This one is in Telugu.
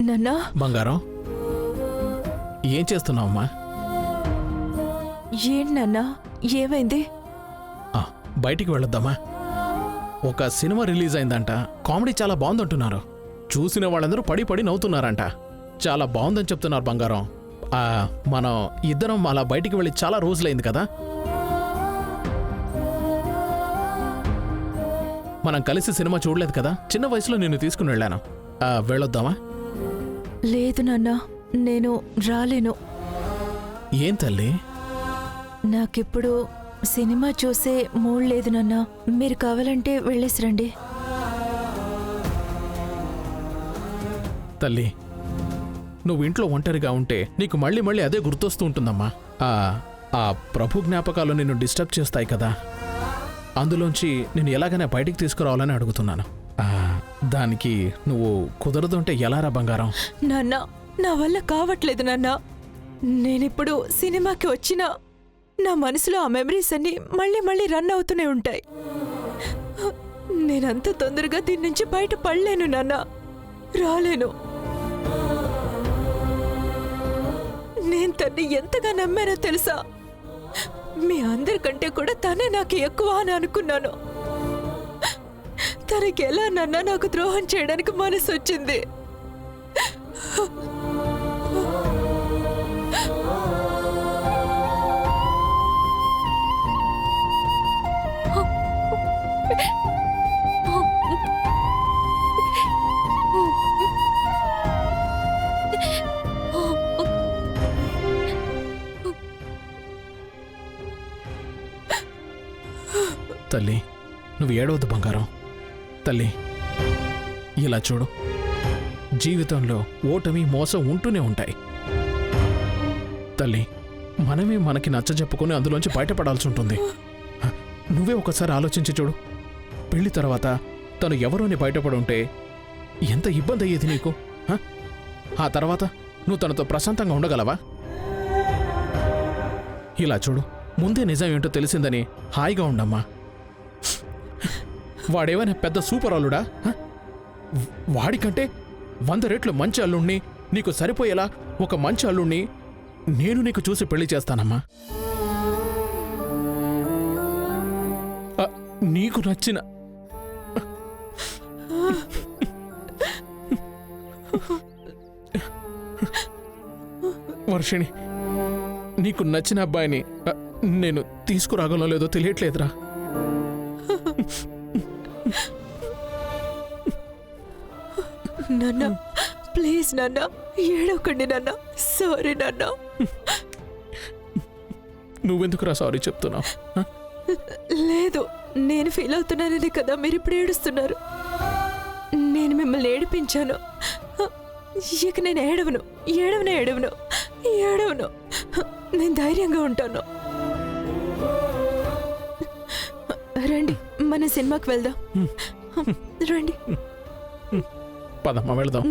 నాన్నా. బంగారం, ఏం చేస్తున్నావమ్మా? ఏంటి నాన్నా, ఏమైంది? బయటికి వెళ్ళొద్దామా? ఒక సినిమా రిలీజ్ అయిందంట. కామెడీ చాలా బాగుందంటున్నారు. చూసిన వాళ్ళందరూ పడి పడి నవ్వుతున్నారంట. చాలా బాగుందని చెప్తున్నారు బంగారం. మనం ఇద్దరం అలా బయటికి వెళ్ళి చాలా రోజులైంది కదా. మనం కలిసి సినిమా చూడలేదు కదా. చిన్న వయసులో నిన్ను తీసుకుని వెళ్ళాను. వెళ్ళొద్దామా? లేదు నాన్నా, నేను రాలేను. ఏం తల్లి? నాకిప్పుడు సినిమా చూసే మూడ్ లేదు నాన్నా. మీరు కావాలంటే వెళ్ళేసి రండి. తల్లి, నువ్వు ఇంట్లో ఒంటరిగా ఉంటే నీకు మళ్ళీ మళ్ళీ అదే గుర్తొస్తూ ఉంటుందమ్మా. ఆ ప్రభు జ్ఞాపకాలు నిన్ను డిస్టర్బ్ చేస్తాయి కదా. అందులోంచి నేను ఎలాగైనా బయటికి తీసుకురావాలని అడుగుతున్నాను. దానికి నువ్వు కుదరదుంటే ఎలారా బంగారం? నాన్న, నా వల్ల కావట్లేదు నాన్న. నేనిప్పుడు సినిమాకి వచ్చినా నా మనసులో ఆ మెమరీస్ అన్ని మళ్ళీ మళ్ళీ రన్ అవుతూనే ఉంటాయి. నేనంత తొందరగా దీని నుంచి బయట పడలేను నాన్న, రాలేను. నేను తన్ని ఎంతగా నమ్మానో తెలుసా? మీ అందరికంటే కూడా తనే నాకు ఎక్కువ అని అనుకున్నాను. తనకి ఎలా నాన్న నాకు ద్రోహం చేయడానికి మనసు వచ్చింది? తల్లి, నువ్వు ఏడవద్దు బంగారం. తల్లి, ఇలా చూడు, జీవితంలో ఓటమి మోసం ఉంటూనే ఉంటాయి. తల్లి, మనమే మనకి నచ్చజెప్పుకుని అందులోంచి బయటపడాల్సి ఉంటుంది. నువ్వే ఒకసారి ఆలోచించి చూడు. పెళ్లి తర్వాత తను ఎవరోని బయటపడి ఉంటే ఎంత ఇబ్బంది అయ్యేది నీకు. ఆ తర్వాత నువ్వు తనతో ప్రశాంతంగా ఉండగలవా? ఇలా చూడు, ముందే నిజం ఏంటో తెలిసిందని హాయిగా ఉండమ్మా. వాడేమైనా పెద్ద సూపర్ అల్లుడా? వాడికంటే 100 రెట్లు మంచి అల్లుణ్ణి, నీకు సరిపోయేలా ఒక మంచి అల్లుణ్ణి నేను నీకు చూసి పెళ్లి చేస్తానమ్మా. నీకు నచ్చిన వర్షిణి, నీకు నచ్చిన అబ్బాయిని నేను తీసుకురాగలో లేదో తెలియట్లేదురా. నాన్న, ప్లీజ్ నాన్న, ఏడవకండి నాన్న. సారీ నాన్న. నువ్వెందుకురా సారీ చెప్తున్నావు? లేదు, నేను ఫీల్ అవుతున్నానని కదా మీరు ఇప్పుడు ఏడుస్తున్నారు. నేను మిమ్మల్ని ఏడిపించాను. ఇక నేను ఏడవను, ఏడవను, ఏడవను, ఏడవను. నేను ధైర్యంగా ఉంటాను. రండి, మన సినిమాకి వెళ్దాం. రండి. పదమ్మా, వెళ్దాం.